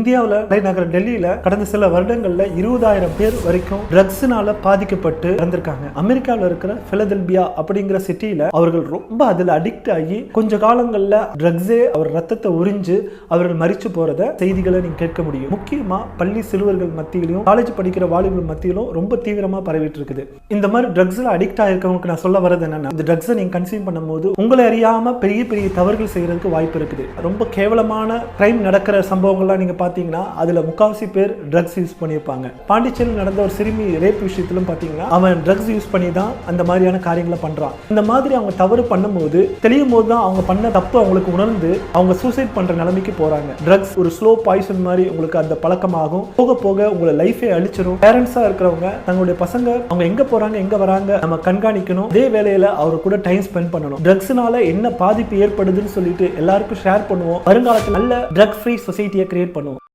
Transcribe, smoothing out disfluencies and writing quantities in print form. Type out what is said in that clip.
இந்தியாவில் தலைநகர் டெல்லியில கடந்த சில வருடங்கள்ல 20,000 பேர் வரைக்கும் ட்ரக்ஸ்னால பாதிக்கப்பட்டு இறந்திருக்காங்க. அமெரிக்காவில் இருக்கிற பிலடெல்பியா அப்படிங்கிற சிட்டியில அவர்கள் ரொம்ப அதில் அடிக்ட் ஆகி கொஞ்ச காலங்கள்ல ட்ரக்ஸே அவர் ரத்தத்தை உறிஞ்சு அவர்கள் மரிச்சு போறத செய்திகளை நீங்க கேட்க முடியும். முக்கியமா பள்ளி சிறுவர்கள் மத்தியிலும் காலேஜ் படிக்கிற வாலிபர்கள் மத்தியிலும் ரொம்ப தீவிரமா பரவிட்டு இருக்குது. இந்த மாதிரி ட்ரக்ஸ்ல அடிக்ட் ஆயிருக்கவங்களுக்கு நான் சொல்ல வரது என்னன்னா, இந்த ட்ரக்ஸை நீங்க கன்சியூம் பண்ணும்போது உங்களை அறியாம பெரிய பெரிய தவறுகள் செய்யறதுக்கு வாய்ப்பு இருக்குது. ரொம்ப கேவலமான கிரைம் நடக்கிற சம்பவங்கள்லாம் நீங்க பாத்தீங்கன்னா அதுல முக்காவாசி பேர் ட்ரக்ஸ் யூஸ் பண்ணியிருப்பாங்க. பாண்டிச்சேரியில் நடந்த ஒரு சிறுமி ரேப் விஷயத்திலும் பாத்தீங்கன்னா அவன் ட்ரக்ஸ் யூஸ் பண்ணி தான் அந்த மாதிரியான காரியங்களை பண்றான். இந்த மாதிரி அவங்க தவறு பண்ணும்போது தெரியும் போது தான் அவங்க பண்ண தப்பு அவங்களுக்கு உணர்ந்து அவங்க சூசைட் பண்ற நிலைமைக்கு போறாங்க. ட்ரக்ஸ் ஒரு ஸ்லோ பாய்சன் மாதிரி உங்களுக்கு அந்த பழக்கமாகும். போக போக உங்களை லைஃபே அழிச்சிடும். பேரண்ட்ஸா இருக்கிறவங்க தங்களுடைய பசங்க அவங்க எங்க போறாங்க எங்க வராங்க நம்ம கண்காணிக்கணும். அதே வேளையில அவரு கூட டைம் ஸ்பெண்ட் பண்ணணும். ட்ரக்ஸ்னால என்ன பாதிப்பு ஏற்படுதுன்னு சொல்லிட்டு எல்லாருக்கும் ஷேர் பண்ணுவோம். வருங்காலத்தில் நல்ல ட்ரக் ஃப்ரீ சொசைட்டியை கிரியேட் பண்ணுவோம்.